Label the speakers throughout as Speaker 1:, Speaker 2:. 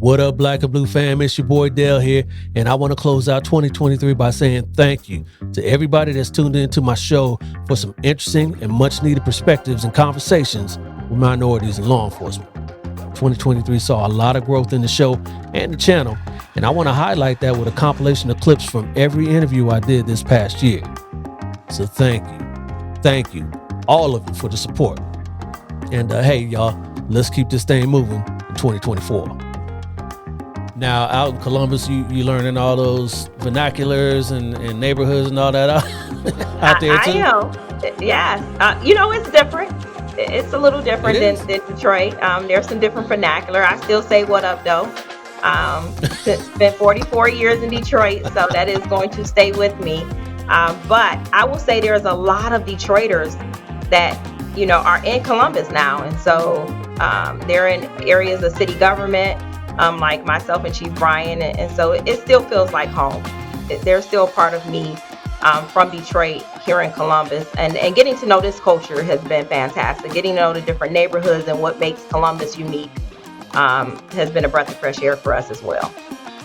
Speaker 1: What up, Black and Blue fam? It's your boy Dale here, and I want to close out 2023 by saying thank you to everybody that's tuned into my show for some interesting and much needed perspectives and conversations with minorities in law enforcement. 2023 saw a lot of growth in the show and the channel, and I want to highlight that with a compilation of clips from every interview I did this past year. So thank you, all of you, for the support. And hey, y'all, let's keep this thing moving in 2024. Now, out in Columbus, you learning all those vernaculars and neighborhoods and all that out there too?
Speaker 2: I am. Yes. It's different. It's a little different than Detroit. There's some different vernacular. I still say what up, though. Spent 44 years in Detroit, so that is going to stay with me. But I will say there's a lot of Detroiters that, are in Columbus now. And so they're in areas of city government, like myself and Chief Brian. And so it still feels like home. They're still a part of me from Detroit here in Columbus. And getting to know this culture has been fantastic. Getting to know the different neighborhoods and what makes Columbus unique has been a breath of fresh air for us as well.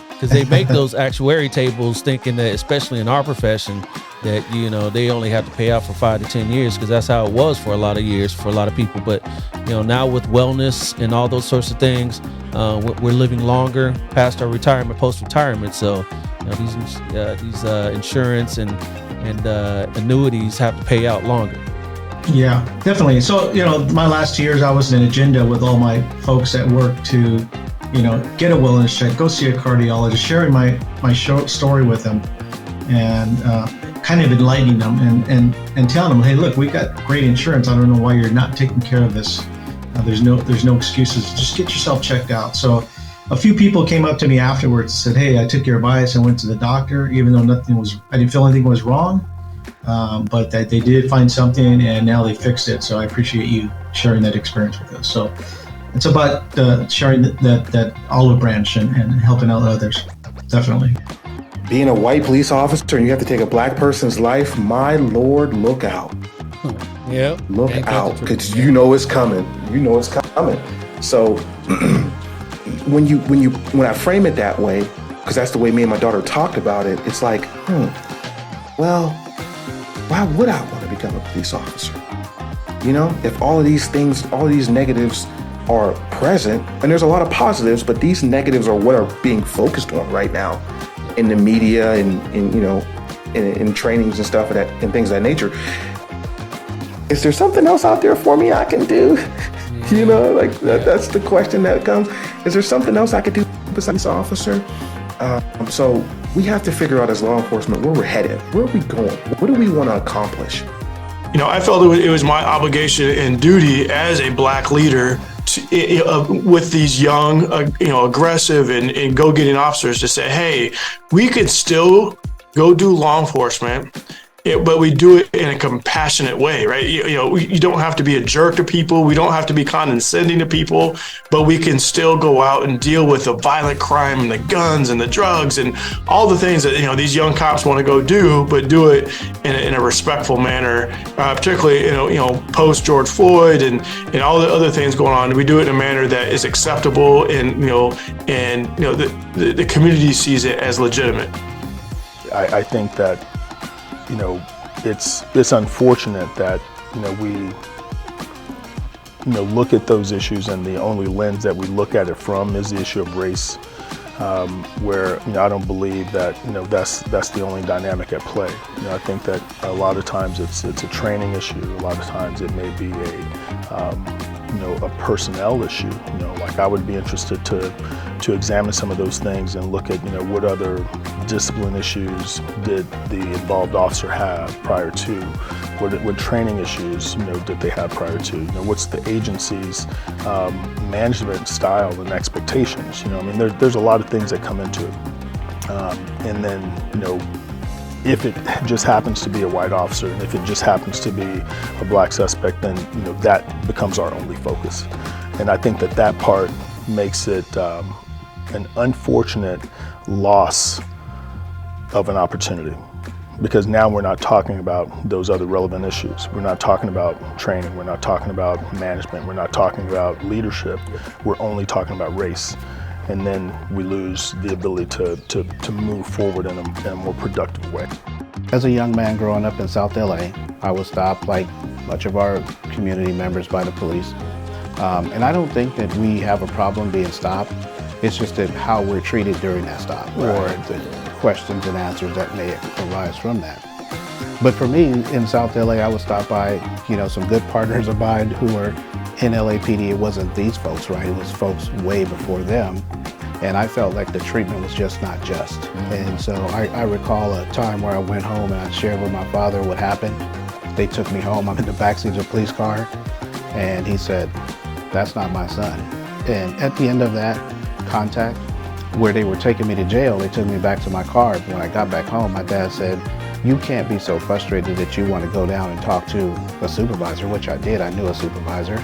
Speaker 1: Because they make those actuary tables thinking that, especially in our profession, that, they only have to pay out for 5 to 10 years, because that's how it was for a lot of years for a lot of people. But, now with wellness and all those sorts of things, we're living longer past our retirement, post-retirement. So, these insurance and annuities have to pay out longer.
Speaker 3: Yeah, definitely. So, my last 2 years, I was in agenda with all my folks at work to, get a wellness check, go see a cardiologist, sharing my story with them, and kind of enlightening them and telling them, hey, look, we got great insurance. I don't know why you're not taking care of this. There's no excuses. Just get yourself checked out. So a few people came up to me afterwards and said, hey, I took your advice and went to the doctor, even though I didn't feel anything was wrong, but that they did find something and now they fixed it. So I appreciate you sharing that experience with us. So it's about sharing that olive branch and helping out others. Definitely.
Speaker 4: Being a white police officer and you have to take a black person's life, my Lord, look out.
Speaker 1: Yeah.
Speaker 4: Look out, because it's coming. It's coming. So when I frame it that way, because that's the way me and my daughter talked about it, it's like, well, why would I want to become a police officer? If all of these things, all of these negatives are present, and there's a lot of positives, but these negatives are what are being focused on right now in the media and in trainings and stuff and things of that nature. Is there something else out there for me I can do? That's the question that comes. Is there something else I could do besides officer? So we have to figure out as law enforcement where we're headed. Where are we going? What do we want to accomplish?
Speaker 5: I felt it was my obligation and duty as a black leader with these young, aggressive and go-getting officers to say, hey, we could still go do law enforcement, but we do it in a compassionate way, right? You don't have to be a jerk to people. We don't have to be condescending to people, but we can still go out and deal with the violent crime and the guns and the drugs and all the things that, these young cops want to go do, but do it in a respectful manner, particularly, post George Floyd and all the other things going on. We do it in a manner that is acceptable and the community sees it as legitimate.
Speaker 6: I think that it's unfortunate that we look at those issues and the only lens that we look at it from is the issue of race, where I don't believe that that's the only dynamic at play. I think that a lot of times it's a training issue. A lot of times it may be a personnel issue. Like I would be interested to examine some of those things and look at what other discipline issues did the involved officer have prior to, what training issues did they have prior to, what's the agency's management style and expectations. There's a lot of things that come into it, and then if it just happens to be a white officer and if it just happens to be a black suspect, then that becomes our only focus. And I think that part makes it an unfortunate loss of an opportunity, because now we're not talking about those other relevant issues. We're not talking about training. We're not talking about management. We're not talking about leadership. We're only talking about race. and then we lose the ability to move forward in a more productive way.
Speaker 7: As a young man growing up in South LA, I was stopped, like much of our community members, by the police. And I don't think that we have a problem being stopped. It's just that how we're treated during that stop, or the questions and answers that may arise from that. But for me, in South LA, I was stopped by, some good partners of mine who were in LAPD. It wasn't these folks, right? It was folks way before them. And I felt like the treatment was just not just. And so I recall a time where I went home and I shared with my father what happened. They took me home. I'm in the backseat of a police car. And he said, "That's not my son." And at the end of that contact, where they were taking me to jail, they took me back to my car. When I got back home, my dad said, "You can't be so frustrated that you want to go down and talk to a supervisor," which I did. I knew a supervisor.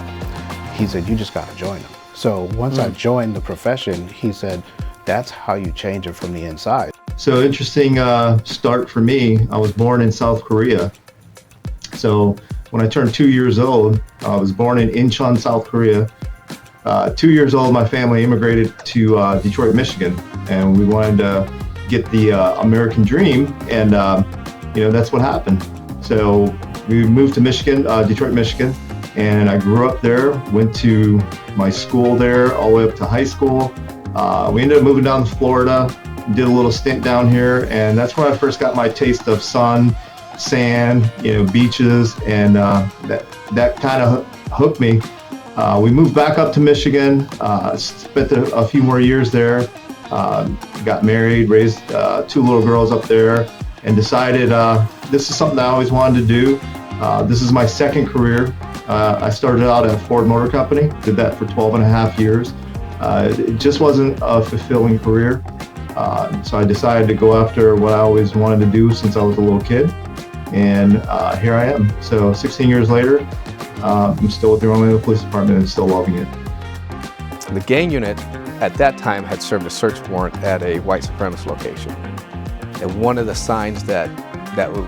Speaker 7: He said, "You just got to join them." So once I joined the profession, he said, "That's how you change it from the inside."
Speaker 8: So interesting start for me. I was born in South Korea. So when I turned 2 years old, I was born in Incheon, South Korea. 2 years old, my family immigrated to Detroit, Michigan, and we wanted to get the American dream, and that's what happened. So we moved to Michigan, Detroit, Michigan, and I grew up there, went to my school there all the way up to high school. We ended up moving down to Florida, did a little stint down here, and that's where I first got my taste of sun, sand, beaches, and that kind of hooked me. We moved back up to Michigan, spent a few more years there, got married, raised 2 little girls up there, and decided this is something I always wanted to do. This is my second career. I started out at Ford Motor Company, did that for 12 and a half years. It just wasn't a fulfilling career. So I decided to go after what I always wanted to do since I was a little kid. And here I am. So 16 years later, I'm still with the Orlando Police Department and still loving it.
Speaker 9: The gang unit at that time had served a search warrant at a white supremacist location. And one of the signs that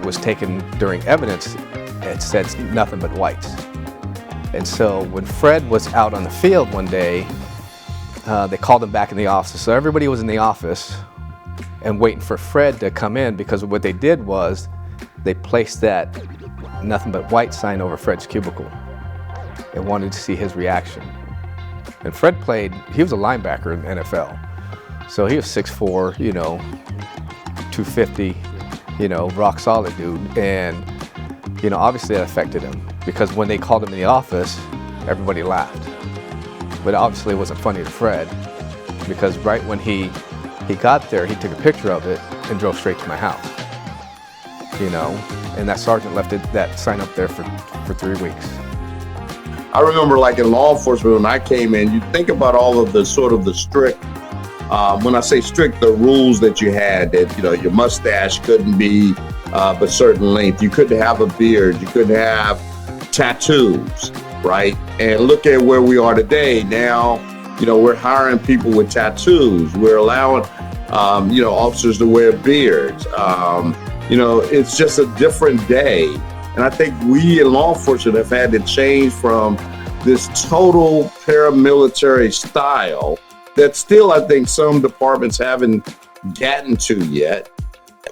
Speaker 9: was taken during evidence, it said nothing but whites. And so when Fred was out on the field one day, they called him back in the office. So everybody was in the office and waiting for Fred to come in, because what they did was they placed that nothing but white sign over Fred's cubicle and wanted to see his reaction. And Fred he was a linebacker in the NFL. So he was 6'4", 250, rock solid dude. And, obviously that affected him, because when they called him in the office, everybody laughed. But obviously it wasn't funny to Fred, because right when he got there, he took a picture of it and drove straight to my house. And that sergeant left that sign up there for 3 weeks.
Speaker 10: I remember, like in law enforcement, when I came in, you think about all of the sort of the strict, when I say strict, the rules that you had, that, your mustache couldn't be of a certain length. You couldn't have a beard. You couldn't have tattoos, right? And look at where we are today. Now, we're hiring people with tattoos. We're allowing, officers to wear beards. It's just a different day. And I think we in law enforcement have had to change from this total paramilitary style that still, I think, some departments haven't gotten to yet.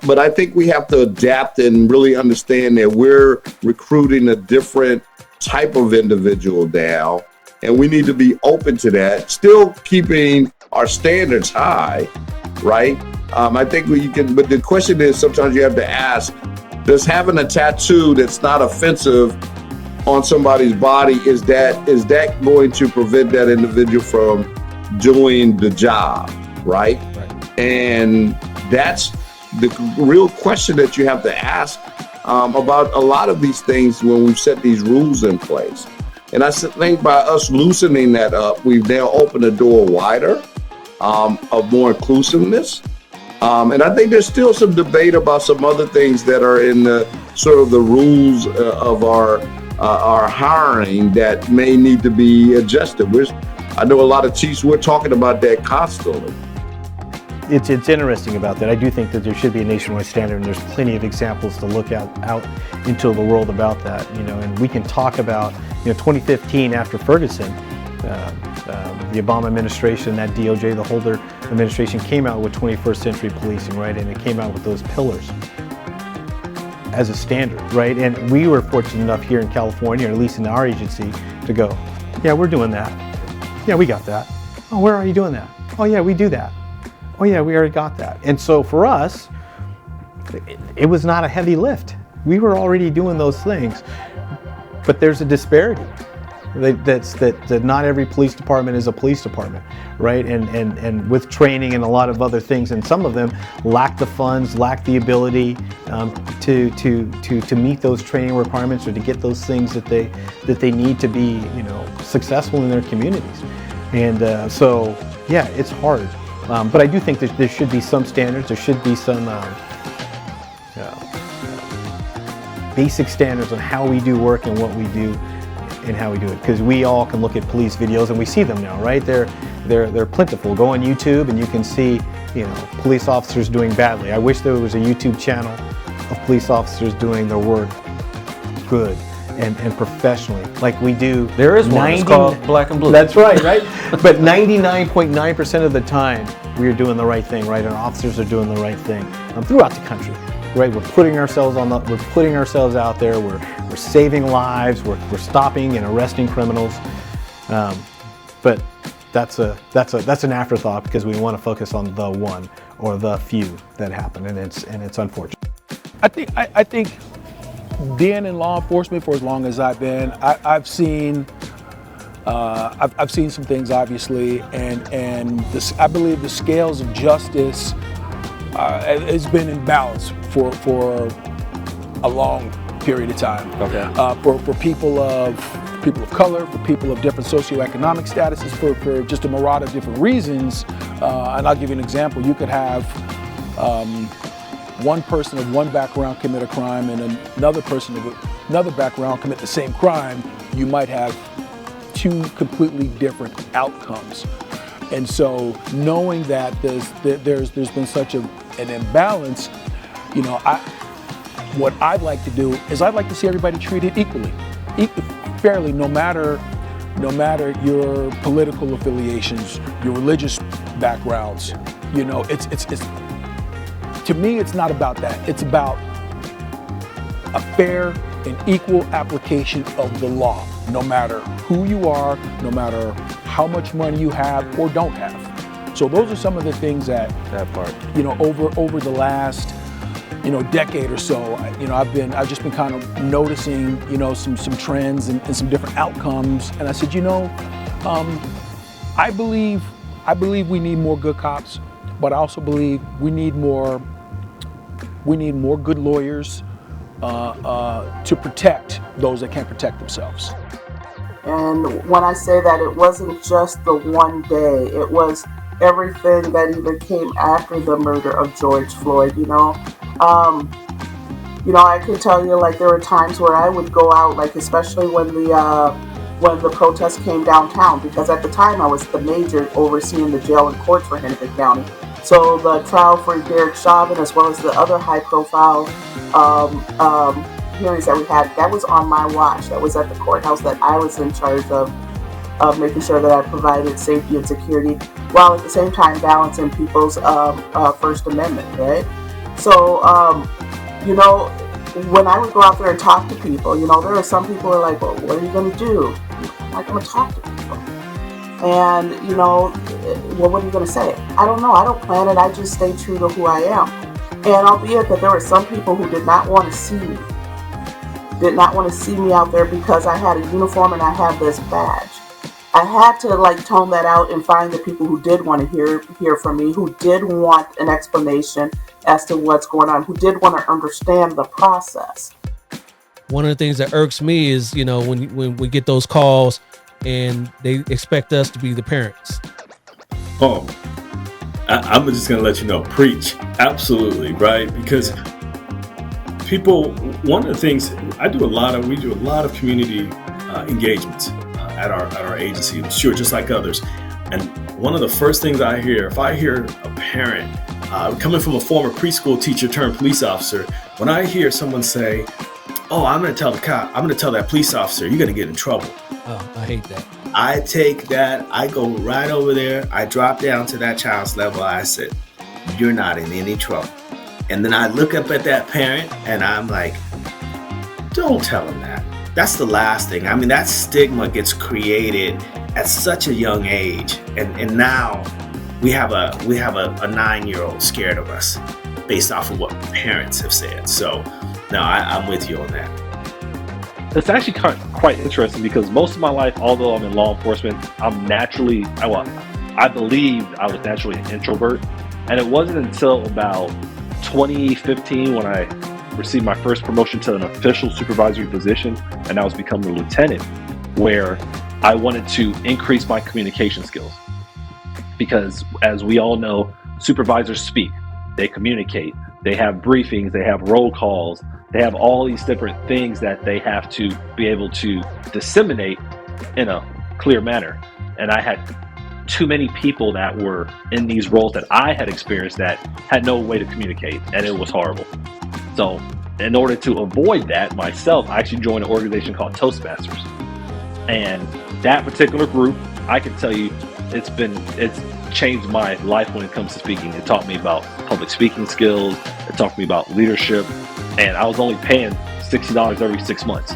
Speaker 10: But I think we have to adapt and really understand that we're recruiting a different type of individual now. And we need to be open to that, still keeping our standards high, right? I think but the question is, sometimes you have to ask, does having a tattoo that's not offensive on somebody's body, is that going to prevent that individual from doing the job, right? And that's the real question that you have to ask about a lot of these things when we've set these rules in place. And I think by us loosening that up, we've now opened the door wider of more inclusiveness. And I think there's still some debate about some other things that are in the sort of the rules of our hiring that may need to be adjusted. I know a lot of chiefs, we're talking about that constantly.
Speaker 11: It's interesting about that. I do think that there should be a nationwide standard, and there's plenty of examples to look out into the world about that. And we can talk about 2015 after Ferguson. the Obama administration, that DOJ, the Holder administration came out with 21st century policing, right? And it came out with those pillars as a standard, right? And we were fortunate enough here in California, or at least in our agency, to go, yeah, we're doing that. Yeah, we got that. Oh, where are you doing that? Oh yeah, we do that. Oh yeah, we already got that. And so for us, it was not a heavy lift. We were already doing those things, but there's a disparity. That not every police department is a police department, right? And with training and a lot of other things, and some of them lack the funds, lack the ability to meet those training requirements or to get those things that they need to be, successful in their communities. And so yeah, it's hard, but I do think that there should be some standards. There should be some basic standards on how we do work and what we do and how we do it, because we all can look at police videos and we see them now, right? They're plentiful. Go on YouTube and you can see, police officers doing badly. I wish there was a YouTube channel of police officers doing their work good and professionally, like we do.
Speaker 1: There is one. It's called Black and Blue.
Speaker 11: That's right, right? But 99.9% of the time, we're doing the right thing, right? And officers are doing the right thing throughout the country. Right, we're putting ourselves out there. We're saving lives. We're stopping and arresting criminals. But that's an afterthought, because we want to focus on the one or the few that happen, and it's unfortunate.
Speaker 12: I think being in law enforcement for as long as I've been, I've seen some things, obviously, and I believe the scales of justice has been in balance for a long period of time.
Speaker 1: Okay.
Speaker 12: For people of color, for people of different socioeconomic statuses, for just a myriad of different reasons. And I'll give you an example. You could have one person of one background commit a crime and another person of another background commit the same crime. You might have two completely different outcomes. And so knowing that there's been such an imbalance, what I'd like to do is I'd like to see everybody treated equally, fairly, no matter your political affiliations, your religious backgrounds. It's to me, it's not about that. It's about a fair and equal application of the law, no matter who you are, no matter how much money you have or don't have. So those are some of the things that part, over the last, decade or so, I've just been kind of noticing, some trends and some different outcomes. And I said, I believe we need more good cops, but I also believe we need more good lawyers to protect those that can't protect themselves.
Speaker 13: And when I say that, it wasn't just the one day, it was everything that even came after the murder of George Floyd, I can tell you, like, there were times where I would go out, like, especially when the protests came downtown, because at the time I was the major overseeing the jail and courts for Hennepin County. So the trial for Derek Chauvin, as well as the other high-profile hearings that we had, that was on my watch. That was at the courthouse that I was in charge of making sure that I provided safety and security, while at the same time balancing people's First Amendment, right? So, when I would go out there and talk to people, there are some people who are like, well, what are you going to do? I'm not going to talk to people. And, well, what are you going to say? I don't know. I don't plan it. I just stay true to who I am. And albeit that there were some people who did not want to see me out there because I had a uniform and I had this badge. I had to tone that out and find the people who did want to hear from me, who did want an explanation as to what's going on, who did want to understand the process.
Speaker 1: One of the things that irks me is, when we get those calls and they expect us to be the parents.
Speaker 14: Oh, I'm just going to let you know, preach. Absolutely, right? Because people, one of the things we do a lot of community engagements at our agency, sure, just like others. And one of the first things I hear, if I hear a parent coming from a former preschool teacher turned police officer, when I hear someone say, "Oh, I'm going to tell the cop, I'm going to tell that police officer, you're going to get in trouble."
Speaker 1: Oh, I hate that.
Speaker 15: I take that, I go right over there, I drop down to that child's level, I said, you're not in any trouble. And then I look up at that parent and I'm like, don't tell them that. That's the last thing. I mean, that stigma gets created at such a young age. And now we have a 9-year-old scared of us based off of what parents have said. So no, I'm with you on that.
Speaker 16: It's actually quite interesting because most of my life, although I'm in law enforcement, I believed I was naturally an introvert. And it wasn't until about 2015 when I received my first promotion to an official supervisory position, and I was becoming a lieutenant, where I wanted to increase my communication skills. Because as we all know, supervisors speak, they communicate, they have briefings, they have roll calls, they have all these different things that they have to be able to disseminate in a clear manner. And I had too many people that were in these roles that I had experienced that had no way to communicate, and it was horrible. So in order to avoid that myself, I actually joined an organization called Toastmasters. And that particular group, I can tell you, it's changed my life when it comes to speaking. It taught me about public speaking skills, it taught me about leadership, and I was only paying $60 every 6 months.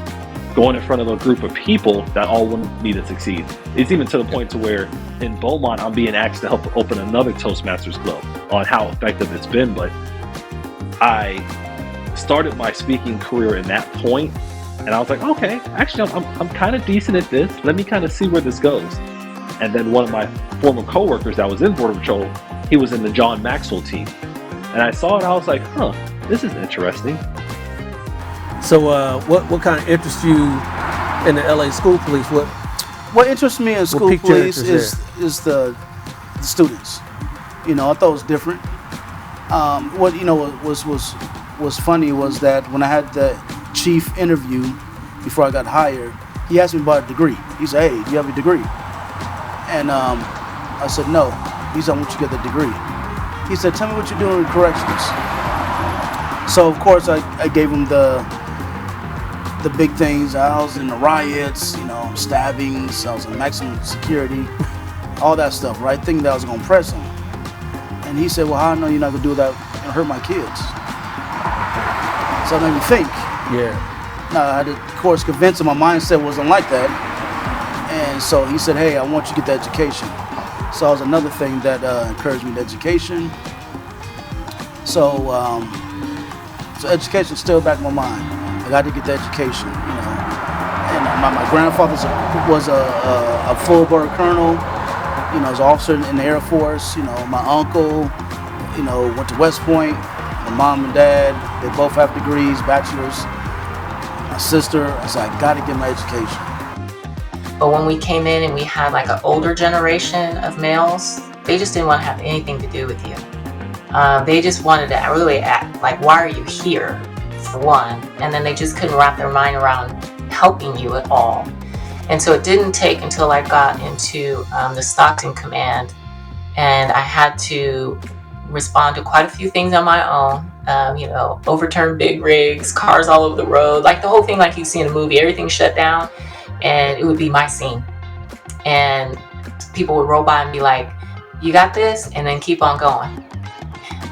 Speaker 16: Going in front of a group of people that all want me to succeed. It's even to the point to where in Beaumont, I'm being asked to help open another Toastmasters club on how effective it's been. But I started my speaking career in that point, and I was like, okay, actually, I'm kind of decent at this. Let me kind of see where this goes. And then one of my former coworkers that was in Border Patrol, he was in the John Maxwell team. And I saw it, I was like, this is interesting.
Speaker 1: So what kind of interests you in the LA school police?
Speaker 17: What interests me in school police is the students. You know, I thought it was different. What was funny was that when I had the chief interview before I got hired, he asked me about a degree. He said, "Hey, do you have a degree?" And I said, "No." He said, "I want you to get the degree." He said, "Tell me what you're doing in corrections." So of course I gave him the big things. I was in the riots, stabbings, I was in maximum security, all that stuff, right? Thinking that I was gonna press him. And he said, "Well, how I know you're not gonna do that and hurt my kids?" So it made me think.
Speaker 1: Yeah.
Speaker 17: Now I had to, of course, convince him my mindset wasn't like that. And so he said, "Hey, I want you to get the education." So that was another thing that encouraged me, the education. So education's still back in my mind. I got to get the education, And my grandfather was a full-bird colonel, as an officer in the Air Force. My uncle, went to West Point. My mom and dad, they both have degrees, bachelors. My sister, I said, I got to get my education.
Speaker 18: But when we came in and we had like an older generation of males, they just didn't want to have anything to do with you. They just wanted to really act like, why are you here, for one? And then they just couldn't wrap their mind around helping you at all. And so it didn't take until I got into the Stockton Command, and I had to respond to quite a few things on my own. Overturned big rigs, cars all over the road, like the whole thing like you see in a movie, everything shut down, and it would be my scene. And people would roll by and be like, "You got this," and then keep on going.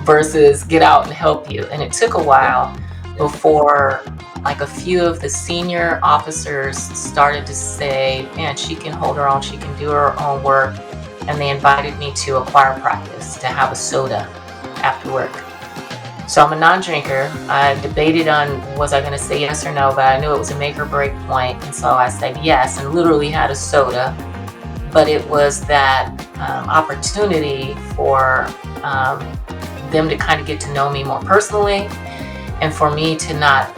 Speaker 18: Versus get out and help you. And it took a while before like a few of the senior officers started to say, "Man, she can hold her own, she can do her own work." And they invited me to a choir practice to have a soda after work. So I'm a non-drinker. I debated on was I going to say yes or no, but I knew it was a make or break point. And so I said yes and literally had a soda. But it was that opportunity for them to kind of get to know me more personally, and for me to not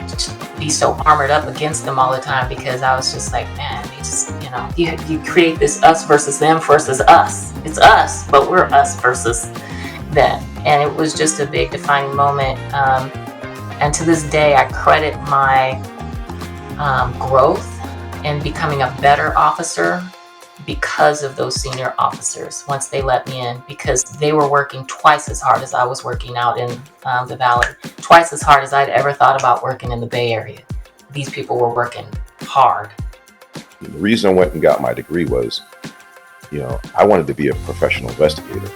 Speaker 18: be so armored up against them all the time, because I was just like, man, they just, you create this us versus them versus us. It's us, but we're us versus them. And it was just a big defining moment. And to this day, I credit my growth in becoming a better officer because of those senior officers once they let me in, because they were working twice as hard as I was working out in the Valley, twice as hard as I'd ever thought about working in the Bay Area. These people were working hard.
Speaker 4: The reason I went and got my degree was, I wanted to be a professional investigator.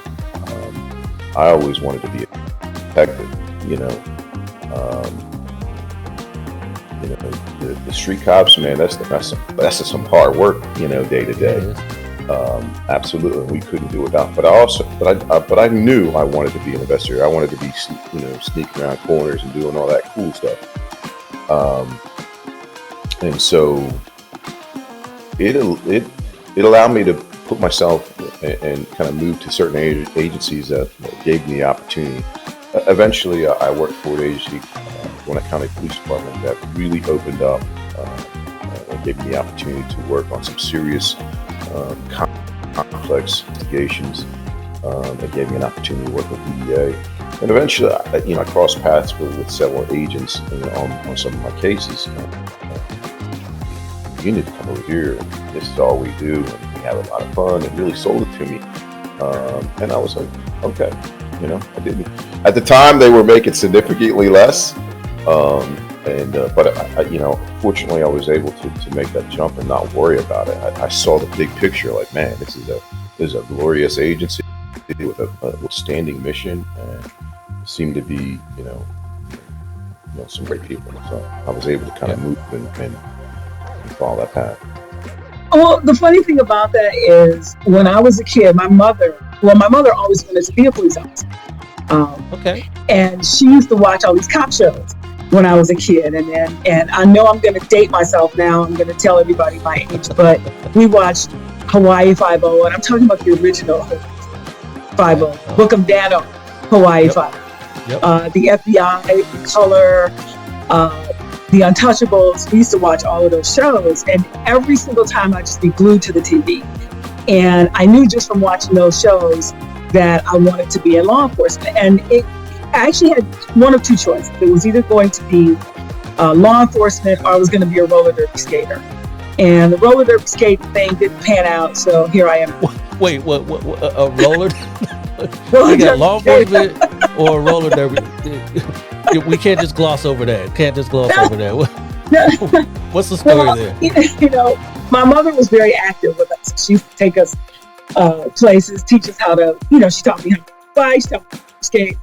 Speaker 4: I always wanted to be a detective. The street cops, man, that's some hard work, day to day. Absolutely, we couldn't do without. But I knew I wanted to be an investigator. I wanted to be, sneaking around corners and doing all that cool stuff. And so it allowed me to put myself and kind of move to certain agencies that gave me the opportunity. Eventually, I worked for an agency, Gwinnett County Police Department, that really opened up and gave me the opportunity to work on some serious complex investigations. It gave me an opportunity to work with DEA. And eventually, I crossed paths with several agents on some of my cases. You need to come over here, and this is all we do, and we have a lot of fun, and really sold it to me. And I was like, okay, I didn't. At the time, they were making significantly less. But fortunately, I was able to make that jump and not worry about it. I saw the big picture, like, man, this is a glorious agency with a standing mission, and seemed to be, some great people. So I was able to kind of move and follow that path.
Speaker 19: Well, the funny thing about that is, when I was a kid, my mother always wanted to be a police officer.
Speaker 1: Okay.
Speaker 19: And she used to watch all these cop shows when I was a kid. And I know I'm going to date myself now. I'm going to tell everybody my age, but we watched Hawaii Five-0, and I'm talking about the original Five-0, Book of Dano, Hawaii Five-0.
Speaker 1: Yep.
Speaker 19: The FBI, The Color, The Untouchables. We used to watch all of those shows, and every single time I'd just be glued to the TV. And I knew just from watching those shows that I wanted to be in law enforcement. And I actually had one of two choices. It was either going to be law enforcement, or I was going to be a roller derby skater. And the roller derby skate thing didn't pan out, so here I am.
Speaker 1: Wait, what a roller? We got law enforcement or a roller derby? We can't just gloss over that. What's the story there?
Speaker 19: My mother was very active with us. She used to take us places, teach us how to, she taught me how to bike, she taught me how to skate.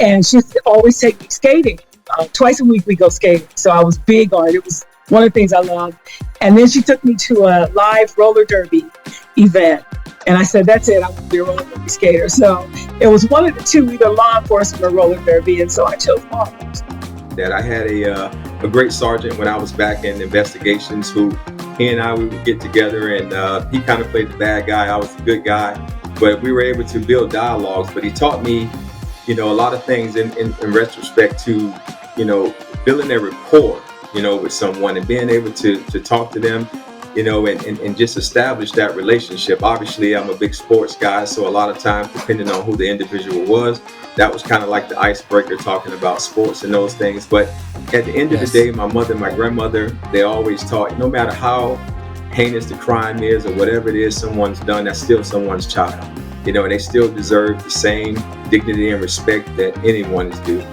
Speaker 19: And she used to always take me skating. Twice a week we go skating. So I was big on it. It was one of the things I loved. And then she took me to a live roller derby event. And I said, that's it, I want to be a roller derby skater. So it was one of the two, either law enforcement or roller derby. And so I chose law enforcement.
Speaker 20: That I had a great sergeant when I was back in investigations who he and I, we would get together, and he kind of played the bad guy. I was the good guy, but we were able to build dialogues. But he taught me, a lot of things in retrospect to, building a rapport, with someone and being able to talk to them, and just establish that relationship. Obviously, I'm a big sports guy, so a lot of times, depending on who the individual was, that was kind of like the icebreaker, talking about sports and those things. But at the end of the day, my mother, my grandmother, they always taught, no matter how heinous the crime is or whatever it is someone's done, that's still someone's child. And they still deserve the same dignity and respect that anyone is due.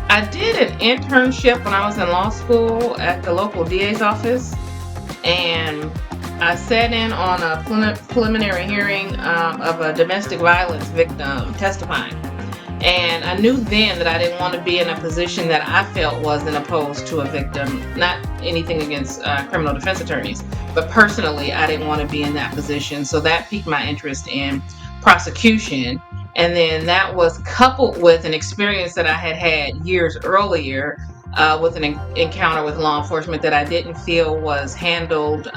Speaker 21: I did an internship when I was in law school at the local DA's office, and I sat in on a preliminary hearing of a domestic violence victim testifying. And I knew then that I didn't want to be in a position that I felt wasn't opposed to a victim. Not anything against criminal defense attorneys, but personally, I didn't want to be in that position. So that piqued my interest in prosecution. And then that was coupled with an experience that I had years earlier with an encounter with law enforcement that I didn't feel was handled,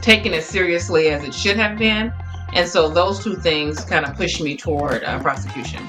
Speaker 21: taken as seriously as it should have been. And so those two things kind of pushed me toward prosecution.